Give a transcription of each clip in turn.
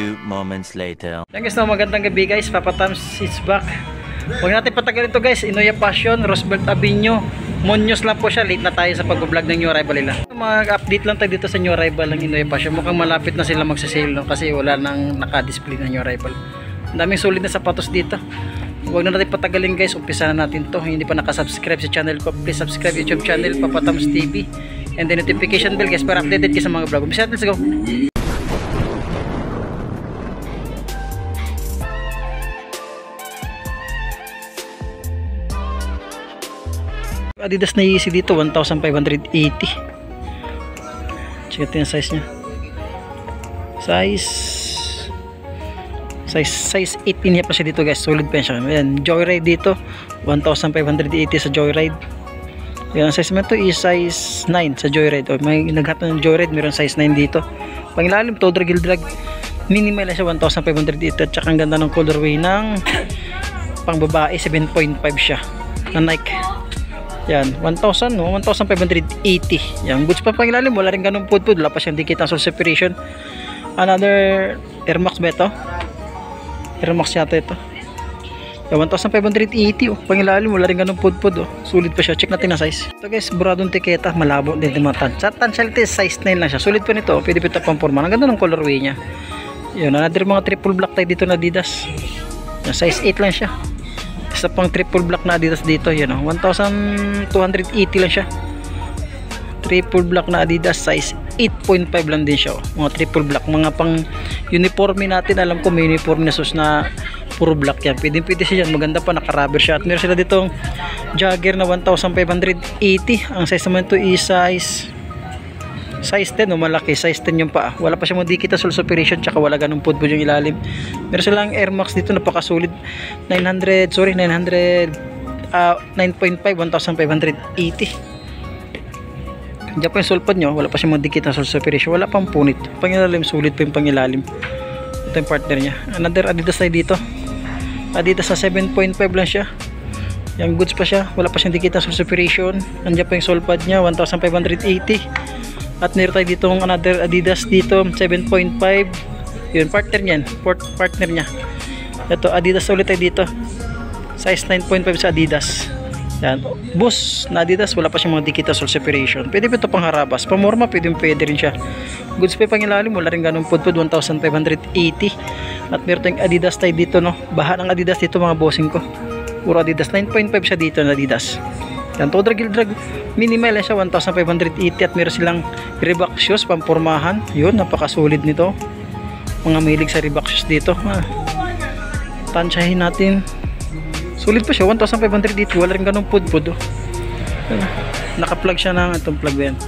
few moments later. Yan guys, magandang gabi guys. Papa Tams is back. Huwag natin patagalin ito guys. Inoya Passion, Roosevelt Avenue, Muñoz lang po siya. Late na tayo sa pag-vlog ng new arrival nila. Mag-update lang tayo dito sa new arrival ng Inoya Passion. Mukhang malapit na sila magsasale, no? Kasi wala nang naka-display na new arrival. Ang daming solid na sapatos dito. Huwag na natin patagalin guys. Umpisa na natin to. Hindi pa nakasubscribe sa channel ko, please subscribe YouTube channel Papa Tams TV. And then notification bell guys para updated kayo sa mga vlog. Umpisa natin, let's go. Adidas na Yeezy dito 1,580. Check natin yung size nya. Size 18 pa siya dito guys. Solid pa siya. Ayan, Joyride dito 1,580 sa Joyride. Ayan, ang size mo ito is size 9 sa Joyride. O, may naghatid ng Joyride, mayroon size 9 dito. Pangilalim, Todra Gildrag. Minimal siya 1,580. At saka ang ganda ng colorway ng pang babae 7.5 siya na Nike. Yan, 1,000 no, 1,580. Yan, goods pa pangilalim, wala rin ganung pudpud, wala pa siyang dikit ng sole separation. Another Air Max ba ito? Air Max yata ito. Yan, 1,580 oh, pangilalim, wala rin ganung pudpud oh. Sulit pa siya, check natin na size. Ito guys, buradong tiketa, malabo din yung mata. Sa tansyalite, size 9 lang siya. Sulit pa nito, pwede pa ito pang forma. Ang ganda ng colorway niya. Yan, another mga triple black tayo dito na Adidas. Yan, size 8 lang siya. Isa pang triple black na Adidas dito, yun o, 1,280 lang siya. Triple black na Adidas, size 8.5 lang din siya o. Mga triple black, mga pang uniforme natin. Alam ko may uniforme na sus na puro black yan, pwede siya dyan, maganda pa, naka-rubber siya. At meron sila ditong jogger na 1,580. Ang size naman ito is size 10 o, malaki, size 10 yung paa. Wala pa siya madikit na sole separation, tsaka wala ganung pudpud yung ilalim. Meron silang Air Max dito, napakasulit. 9.5, 1,580. Diyan pa yung sulpad nyo, wala pa siya madikit na sole separation, wala pang punit. Pangilalim, sulit pa yung pangilalim. Ito yung partner nya. Another Adidas tayo dito. Adidas na 7.5 lang siya. Yung goods pa siya, wala pa siyang dikit na sole separation. Andiyan pa yung sulpad nya, 1,580. At meron tayo dito another Adidas dito 7.5. Yun, partner niyan, partner niya. Ito Adidas ulit tayo dito. Size 9.5 sa Adidas. Yan, Boost na Adidas, wala pa siyang mga dikita sole separation. Pwede pa ito pang harabas. Pamorma, pwede rin siya. Goods pa pang ilalim, wala rin ganun pudpud, 1,580. At meron tayong Adidas tayo dito, no. Baha ng Adidas dito mga bossing ko. Puro Adidas, 9.5 siya dito na Adidas. Yan, Todra Gildrag, minimal siya 1,580. At meron silang Reebok shoes, pampormahan. Yun, napakasulit nito. Mga milig sa Reebok shoes dito. Tansyahin natin. Sulit pa siya, 1,580. Wala rin ganun pudpud. Naka-plug siya ng itong plug yan.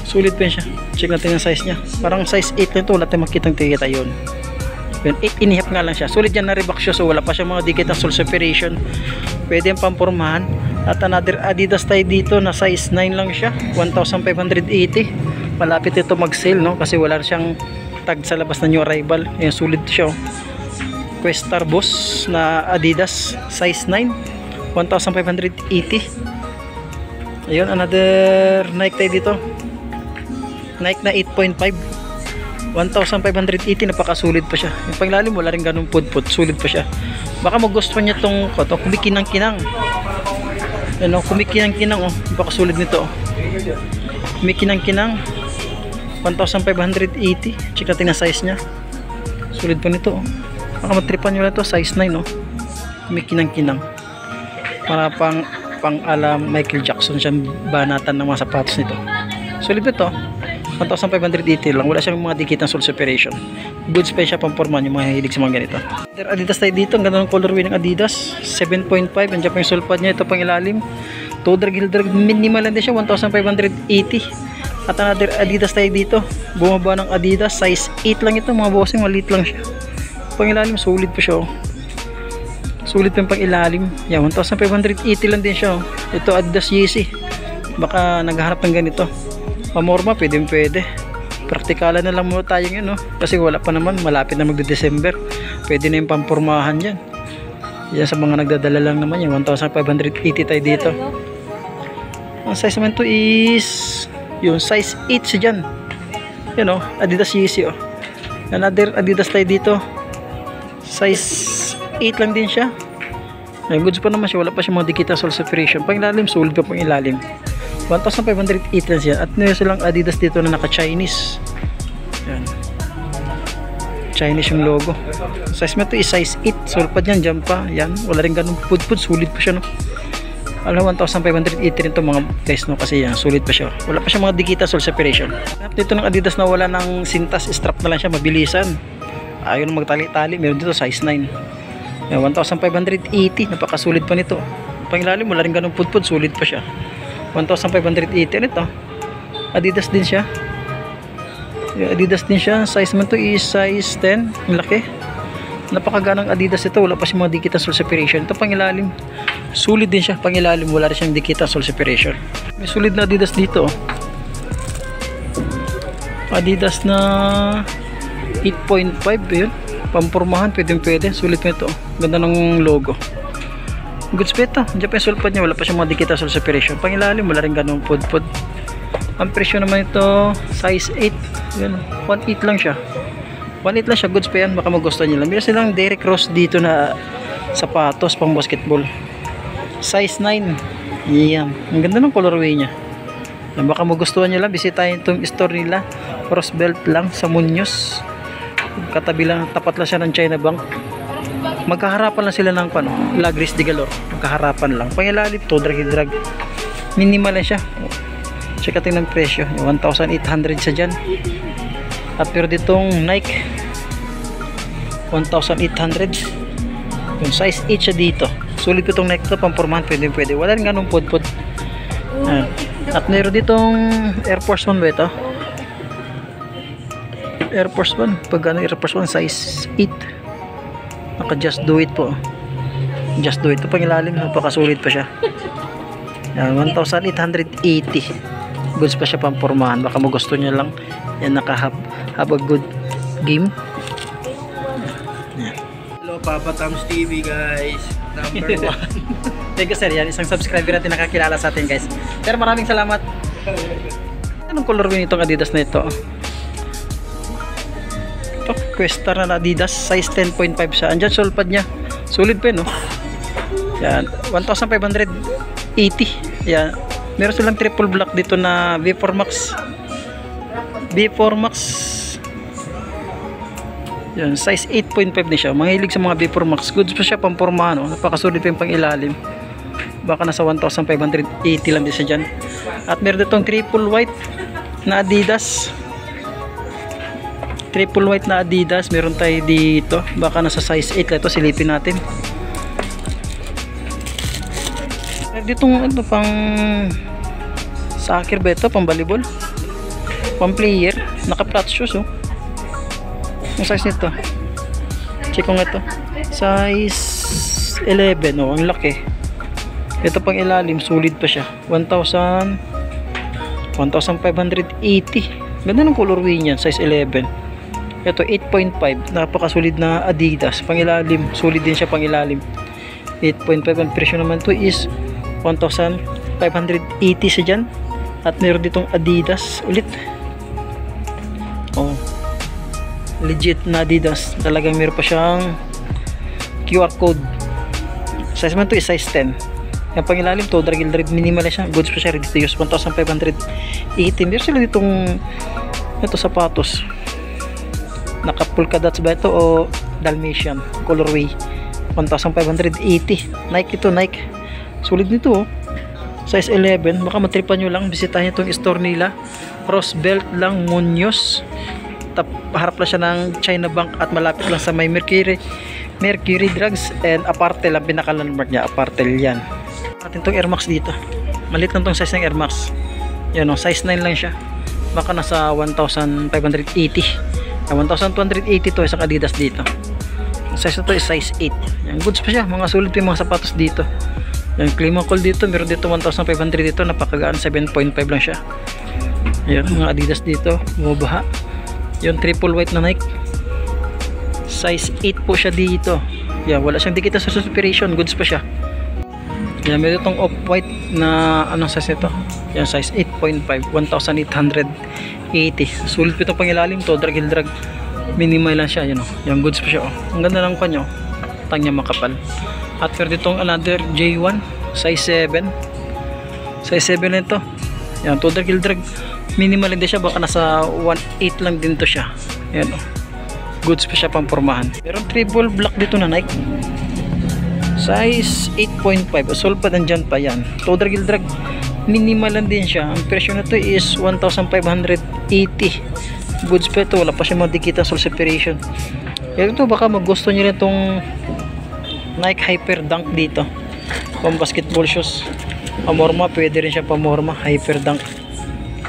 Sulit pa siya. Check natin yung size niya. Parang size 8 lang ito. Wala tayong makitang tikita yun. Yun, 8.5 nga lang siya. Sulit yan na Reebok shoes. So wala pa siya mga dikit ng sole separation. Pwede yung pampormahan. At another Adidas tayo dito na size 9 lang siya, 1,580. Malapit ito mag-sale, no? Kasi wala siyang tag sa labas na new arrival. Ayan, sulit siya oh. Questar Boss na Adidas, size 9, 1,580. Ayun, another Nike tayo dito, Nike na 8.5, 1,580. Napakasulit pa siya. Yung panglalim wala rin ganung pudpud, sulit pa siya. Baka magustuhan niya itong kumikinang-kinang. Ano, kumikinang-kinang oh, napakasulit nito oh. Kumikinang-kinang 1,580. Check natin ang size nya. Sulit pa nito oh. Baka matripan nyo na ito, size 9 oh. Kumikinang-kinang. Para pang alam Michael Jackson siyang banatan ng mga sapatos nito. Sulit ito 1,580 lang, wala siyang mga dikit ng sole separation. Good space siya, pamporman yung mga hilig sa mga ganito. Adidas tayo dito, ang ganda ng colorway ng Adidas 7.5, andyan pa yung sulpad niya, ito pang ilalim. Todra Gildrag, minimal lang din siya, 1,580. At another Adidas tayo dito, bumaba ng Adidas, size 8 lang ito mga bossing, maliit lang siya. Pang ilalim, sulit pa siya oh. Sulit pa yung pang ilalim. Yan, 1,580 lang din siya oh. Ito Adidas Yeezy, baka naghahanap ng ganito. Pamorma, pwede. Praktikalan na lang muna tayo yun, no? Kasi wala pa naman, malapit na magde-December. Pwede na yung pampormahan yan. Yan sa mga nagdadala lang naman yan, 1,580 tayo dito. Ang size naman to is yung size 8 siya dyan. Yan o, Adidas Yeezy o. Another Adidas tayo dito. Size 8 lang din siya. Ay, goods pa naman siya. Wala pa siya mga digital sole separation. Pang ilalim, solid pa pang ilalim. 1,508 lang siya. At meron silang Adidas dito na naka-Chinese. Yan. Chinese yung logo. Size mo ito is size 8. Solpad yan, jump pa. Yan. Wala rin ganun pud-pud. Solid pa siya, no? Alam, 1,580 rin ito mga guys, no? Kasi yan, solid pa siya. Wala pa siya mga digital sole separation. At dito ng Adidas na wala ng sintas, strap na lang siya, mabilisan. Ayaw na magtali-tali. Meron dito size 9. Yan, 1,580. Napakasulit pa nito. Pangilalim, wala rin ganun pud-pud. Solid pa siya. 1,580 nito. Adidas din siya. Adidas din siya. Size mo to is size 10. Ang laki. Napakaganang Adidas ito. Wala pa siya mga digital sole separation. Ito pangilalim. Sulit din siya. Pangilalim. Wala rin siyang digital sole separation. May sulit na Adidas dito. Adidas na 8.5. Yun. Pampurmahan. Pwede. Sulit mo ito. Ganda ng logo. Goods pa ito. Diyan pa yung sulpad niya. Wala pa siya mga digital sole separation. Pangilalim. Wala rin ganun pud-pud. Ang presyo naman ito size 8. Yun. 1.8 lang siya. 1.8 lang siya, goods pa yan, baka magustuhan nyo lang. Meron silang Derrick Rose dito na sapatos pang basketball. Size 9. Yan. Ang ganda ng colorway niya. Yan, baka magustuhan nyo lang. Bisitahin itong store nila. Roosevelt lang sa Muñoz. Katabi lang, tapat lang siya ng China Bank. Magkaharapan lang sila ng Lagris de Galore. Magkaharapan lang. Pangilalim to, drag. Minimal lang siya. Check natin ng presyo. 1,800 siya dyan. At pero ditong Nike 1,800. Yung size 8 siya dito. Sulit itong Nike to, pampurmahan, pwede. Wala rin ganong pud-pud. At meron ditong Air Force 1 ba ito? Air Force 1. Pag Air Force 1 size 8. Naka Just Do It po. Just Do It. Ito pangilalim, napakasulit pa siya. 1,880. Goods pa siya, pampurmahan. Baka magusto niya lang. Yan, have a good game. Yan. Hello, Papa Tom's TV guys. Number 1. Thank you sir. Yan, isang subscriber natin nakakilala sa atin guys. Pero maraming salamat. Anong color nitong Adidas na ito? Ito, Questa na Adidas. Size 10.5 siya. Andyan sulpad niya. Solid pa no? Yan, 1,580. Yan. Meron silang triple black dito na V4 Max. V4 Max. Yan, size 8.5 na siya. Mahilig sa mga V4 Max. Goods pa siya, pampurmahan. No? Napakasulit pa yung pang ilalim. Baka nasa 1,580 lang din siya dyan. At meron ditong triple white na Adidas. Triple white na Adidas. Meron tayo dito. Baka nasa size 8 lang ito. Silipin natin. Ditong ano pang soccer ba ito, pang volleyball, pang player, naka flat shoes oh. Ang size nito, check ko nga ito, size 11 oh, ang laki. Ito pang ilalim, sulit pa siya. 1,580. Ganda ng colorway niyan, size 11. Ito 8.5, napakasulit na Adidas. Pang ilalim, sulit din siya pang ilalim. 8.5. Ang presyo naman to is 1,580 siya dyan. At meron ditong Adidas ulit. Oh, legit na Adidas. Talagang meron pa siyang QR code. Size man to is size 10. Yung pangilalim to, drag minimal siya. Goods pa siya, ready to use. 1,580. Meron sila ditong ito sapatos. Naka polka dots ba ito o Dalmatian colorway. 1,580. Nike ito, Nike. Sulit nito oh. Size 11. Baka matripan nyo lang. Bisitahin itong store nila. Roosevelt lang, Muñoz. Harap lang siya ng China Bank at malapit lang sa may Mercury Drugs and Apartel. Ang pinaka-landmark niya, Apartel yan. Atin itong Air Max dito. Malit lang itong size ng Air Max. Yan o, size 9 lang siya. Baka nasa 1,580. 1,280 to isang Adidas dito. Ang size na to is size 8. Yan, goods pa siya. Mga sulit pa yung mga sapatos dito. Yung Climacool dito, meron dito 1,500 dito, napakagaan, 7.5 lang siya. Ayan, mga Adidas dito, bumabaha. Yung triple white na Nike, size 8 po siya dito. Yan, wala siyang digital sa suspension, goods pa siya. Yan, meron itong off-white na, anong size ito? Yan, size 8.5, 1,880. Sulit po itong pangilalim to, drag. Minimal lang siya, yun o. Yung goods pa siya o. Ang ganda ng kanya o. Tang niya makapal. At pero ditong another J1 size 7. Size 7 na ito. Yan, total kill drag. Minimal din siya, baka nasa 1.8 lang din to siya. Yan o. Goods pa siya pang pormahan. Pero triple black dito na Nike. Size 8.5. Asol pa nandyan pa yan. Total kill drag. Minimal lang din siya. Ang presyo na to is 1,580. Goods pa ito, wala pa siya madikita soul separation. Kaya ito baka magusto nyo rin itong Nike Hyper Dunk dito, pang basketball shoes. Pamorma, pwede rin siya pamorma. Hyper Dunk,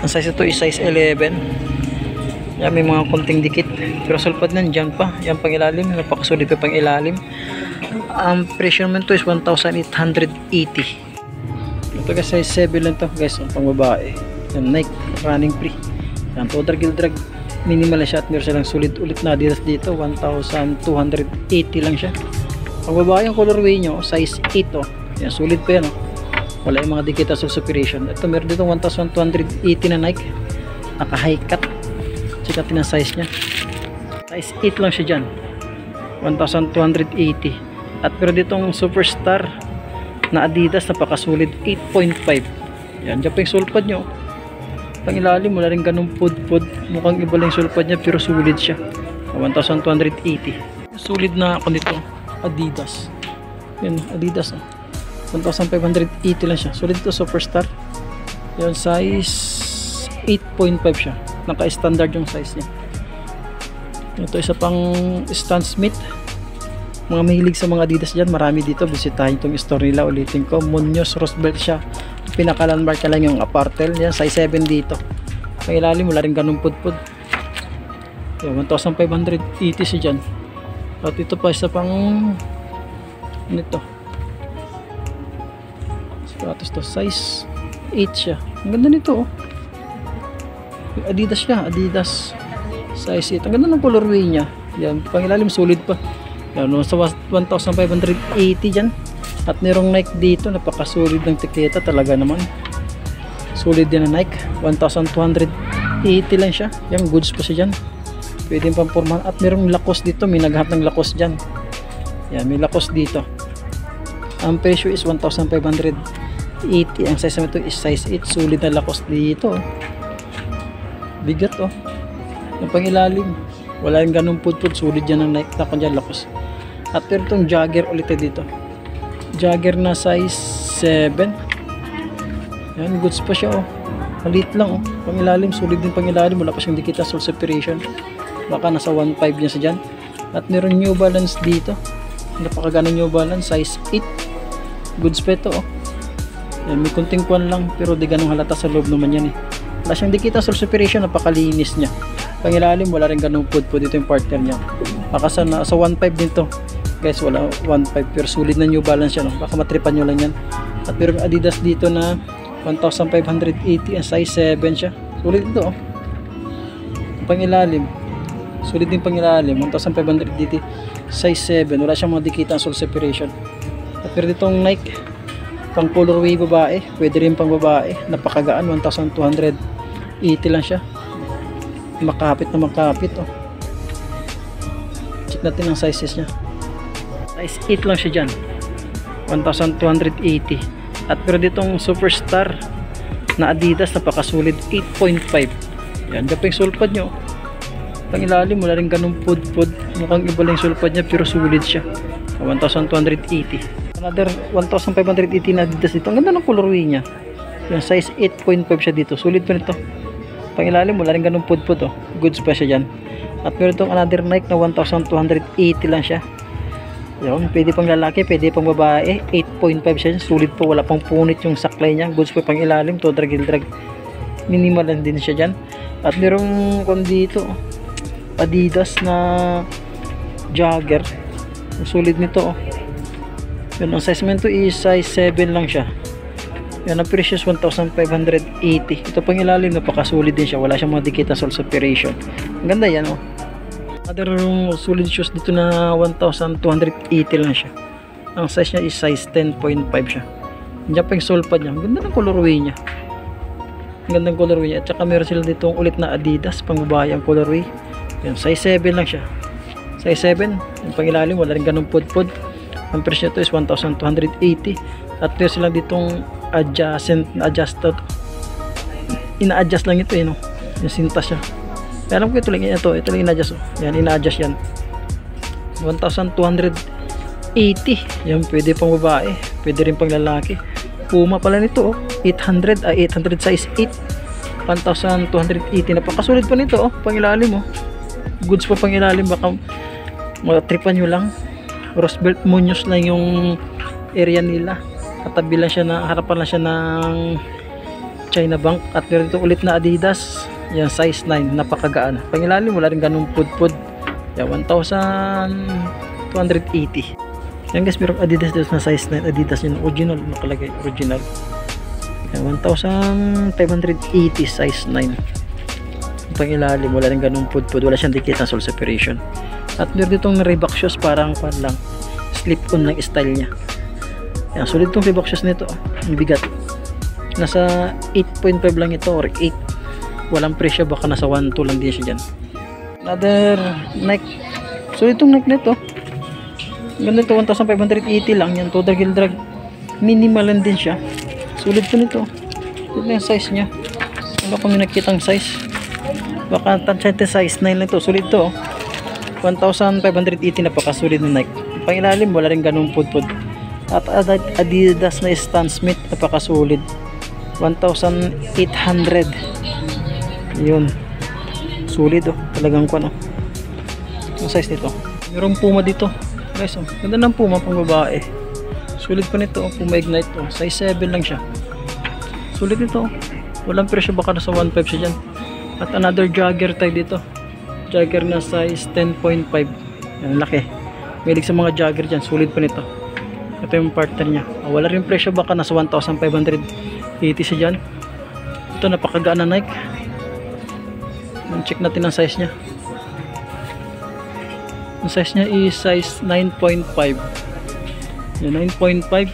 ang size ito is size 11. Yan, may mga konting dikit pero sulpad nandyan pa. Yan pang ilalim, napakasulit pa pang ilalim. Ang presyo naman ito is 1,880. Ito guys, size 7 lang to guys, pang babae. Yan, Nike running free. Yan, total kill drag. Minimal siya at meron silang sulit ulit na Adidas dito. 1,280 lang siya. Pag babae yung colorway nyo, size 8 oh. Yan, sulit pa yan oh. Wala yung mga dikita sa separation. Ito meron dito 1,280 na Nike. Naka high cut. Check natin ang size nya. Size 8 lang siya dyan. 1,280. At meron ditong Superstar na Adidas, napakasulit. 8.5. Yan, dyan pa yung sulpad nyo. Pang ilalim, wala rin ganun pud-pud. Mukhang iba lang yung sulpad niya pero sulit siya. 1,280. Sulit na ako nito, Adidas. Yan, Adidas 1,580 lang siya. Sulit ito, Superstar. Yan, size 8.5 siya. Naka-standard yung size niya. Ito isa pang Stan Smith. Mga mahilig sa mga Adidas dyan, marami dito. Bisitahin itong store nila. Ulitin ko, Munoz Roosevelt siya. Pinaka-landmark ka lang yung Apartel. Yan, size 7 dito. May ilalim, wala rin ganun pud-pud. 1,580 siya dyan. At ito pa isa pang nito. Sapatos to, size 8 siya. Ang ganda nito oh. Adidas siya, Adidas size 8. Ang ganda ng colorway niya. Yan, pang ilalim sulit pa. Yan, sa 1,580 dyan. At merong Nike dito, napakasulit ng tiketa talaga naman. Solid din na Nike, 1,280 lang siya. Yung goods pa siya dyan. Pwede pang pormahan. At merong Lacoste dito, may naghahat ng Lacoste dyan. Yan, may Lacoste dito. Ang presyo is 1,580. Ang size nito is size 8. Solid na Lacoste dito. Bigat oh. Yung pang ilalim, wala yung ganun pud-pud. Solid dyan ng Nike. Tako dyan, Lacoste. At meron itong Jagger ulit dito. Jagger na size 7. Yan, goods pa siya oh. Malit lang oh. Pangilalim, sulit din pangilalim. Wala pa siyang dikita soul separation. Baka nasa 1.5 niya sa dyan. At meron New Balance dito. Napakagana New Balance, size 8. Goods pa ito oh. Yan, may kunting kuwan lang pero di ganong halata sa loob naman yan eh. Wala siyang dikita soul separation, napakalinis niya. Pangilalim, wala rin ganong pud-pud. Dito yung partner niya. Baka sa 1.5 din to. Guys, wala 1.5 pero sulit na New Balance yan no? Baka matripan nyo lang yan. At pero Adidas dito na 1,580, ang size 7 siya. Sulit ito oh. Pangilalim, sulit din pangilalim. 1,580 size 7. Wala siyang mga dikita soul separation. At pero ditong Nike pang colorway babae, pwede rin pang babae. Napakagaan, 1,280 lang siya. Makapit na makapit oh. Check natin ang sizes niya. Size 8 lang siya dyan, 1,280. At pero ditong Superstar na Adidas, napakasulit, 8.5. Yan, dyan pa yung sulpad nyo. Pang ilalim, wala rin ganun pud-pud. Mukhang iba lang yung sulpad niya pero sulit siya. 1,280. Another 1,580 na Adidas dito. Ang ganda ng colorway niya. Yung size 8.5 siya dito. Sulit pa nito. Pang ilalim, wala rin ganun pud-pud oh. Goods pa siya dyan. At meron itong another Nike na 1,280 lang siya. Yun, pwede pang lalaki, pwede pang babae. 8.5 siya, sulit po, wala pang punit yung saklay niya. Goods po pang ilalim, to drag. Minimal lang din siya dyan. At merong kung dito Adidas na Jagger. Sulit nito oh. Yun, ang size nito is size 7 lang siya. Yan, ang presyo is 1,580. Ito pang ilalim, napakasulit din siya. Wala siyang mga dikita soul separation. Ang ganda yan oh. Other solid shoes dito na 1,280 lang siya. Ang size niya is size 10.5 siya. Diyan pa yung sole pad niya. Ang ganda ng colorway niya. Ang ganda ng colorway niya. At saka meron sila dito ulit na Adidas pang babae ang colorway. Yan, size 7 lang siya. Size 7, yung pangilalim, wala rin ganun pudpud. Ang presyo nito is 1,280. At meron silang ditong adjusted. Ina-adjust lang ito, no? Yung sintas siya. Kaya alam ko ito lang ina-adjust. Yan, ina-adjust yan. 1,280. Yan, pwede pang babae, pwede rin pang lalaki. Puma pala nito, 800 size 8. 1,280. Napakasulit pa nito, pangilalim, goods pa pangilalim. Baka matripan nyo lang. Roosevelt Munoz lang yung area nila. Katabi lang siya, harapan lang siya ng China Bank. At meron dito ulit na Adidas. Yan, size 9, napakagaan. Pangilalim, wala rin ganung pudpud. Yan, 1,280. Yan guys, meron Adidas dito na size 9. Adidas yun, original, nakalagay, original. Yan, 1,580 size 9. Pangilalim, wala rin ganung pudpud. Wala siyang dikit na sole separation. At meron ditong Reebok shoes, parang pan lang, slip-on ng style niya. Yan, sulit itong Reebok shoes nito. Ang bigat. Nasa 8.5 lang ito or 8. Walang presyo, baka nasa 1.2 lang din siya dyan. Another Nike. Sulit itong Nike nito. Ganda ito, 1,580 lang. Yan, total heel drag. Minimal lang din siya. Sulit po nito. Ito na yung size niya. Wala kami nakitang size. Baka tansyente size 9 lang ito. Sulit ito. 1,580, napakasulit ng Nike. Pangilalim, wala rin ganung pudpud. At Adidas na Stan Smith, napakasulit. 1,800. Yun. Sulit, talagang kuwan, ang size nito. Mayroong Puma dito. Guys, ganda ng Puma pang babae. Sulit pa nito, Puma Ignite, size 7 lang siya. Sulit nito. Walang presyo, baka nasa 1.5 siya dyan. At another jogger tayo dito. Jogger na size 10.5. Yan, laki. Mahilig sa mga jogger dyan. Sulit pa nito. Ito yung partner niya. Wala rin presyo, baka nasa 1,580 siya dyan. Ito, napakagaan na Nike. Check natin ang size niya. Ang size niya is size 9.5. Yan, 9.5.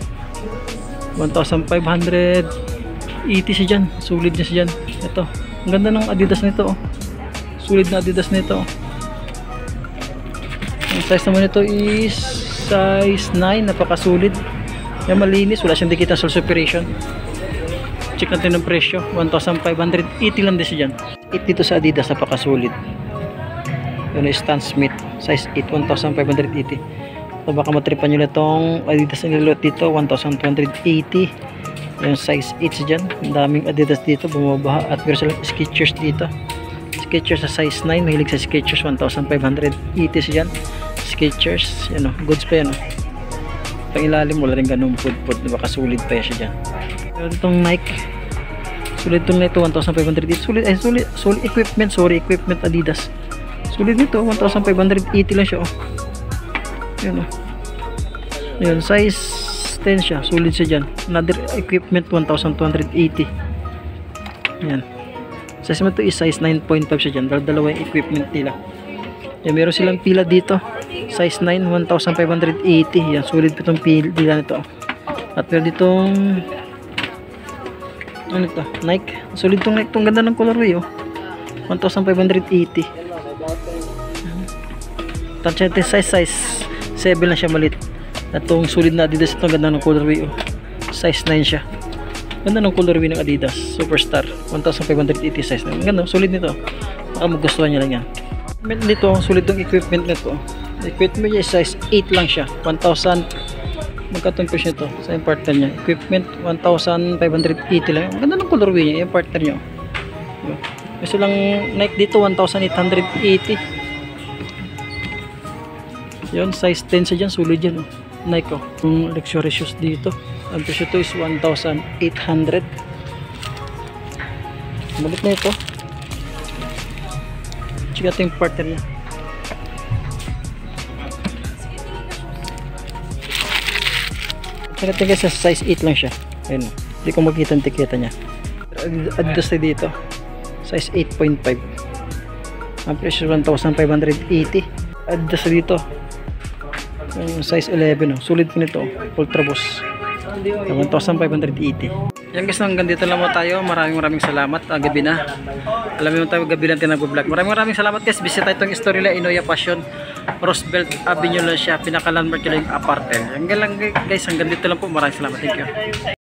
1,580 siya dyan. Sulit niya siya dyan. Ito. Ang ganda ng Adidas nito. Sulit na Adidas nito. Ang size naman nito is size 9. Napakasulit. Yan, malinis. Wala siyang dikit na sole separation. Check natin ang presyo. 1,580 lang din siya dyan. 8 dito sa Adidas. Napakasulit. Yun yung Stan Smith. Size 8. 1,580. So, baka matripan nyo na itong Adidas na nilot dito. 1,280. Yung size 8 siya dyan. Ang daming Adidas dito. Bumabaha. At meron silang Skechers dito. Skechers sa size 9. Mahilig sa Skechers. 1,580 siya dyan. Skechers. Yan o. Goods pa yan o. Pangilalim, wala rin ganun pudpud. Baka sulit pa siya dyan. Pero itong Nike. Sulit itong Nike. 1,580. Sulit equipment. Sorry, equipment Adidas. Sulit nito. 1,580 lang siya o. Yan o. Yan. Size 10 siya. Sulit siya dyan. Another equipment. 1,280. Yan. Size mo ito is size 9.5 siya dyan. Dalawa yung equipment nila. Yan, meron silang pila dito. Size 9, 1,580. Yan, sulit pa itong pila nito. At meron ditong ano ito? Nike. Sulit itong Nike. Itong ganda ng colorway 1,580. Tansyente size 7 lang siya, malit. At itong sulit na Adidas. Itong ganda ng colorway Size 9 siya. Ganda ng colorway ng Adidas Superstar. 1,580 size. Ganda, sulit nito. Baka magustuhan nyo lang yan. Dito, sulit yung equipment nito. Equipment niya size 8 lang siya. 1,000. Magkatong presyo nito sa yung partner niya. Equipment 1,580 lang. Ganda ng colorway niya, yung partner niya. Kasi lang Nike dito 1,880. Yun, size 10 siya dyan. Sulit dyan Nike Yung luxury shoes dito. Ang presyo ito is 1,800. Malit na ito. Check natin yung partner niya. Check natin guys, size 8 lang siya. Ayun, hindi ko makita ang tiketa niya. Adidas dito. Size 8.5. Ang presyo 1,580. Adidas dito. Size 11. Sulit nito. Ultra Boost. 1,580. Yan guys, hanggang dito lang mo tayo. Maraming salamat. Gabi na. Alam mo tayo, gabi lang tayo nag-vlog. Maraming salamat guys. Bisita itong Istorila Inoya Passion. Roosevelt Avenue lang siya. Pinaka-landmark nila yung aparte. Hanggang lang guys, hanggang dito lang po. Maraming salamat. Thank you.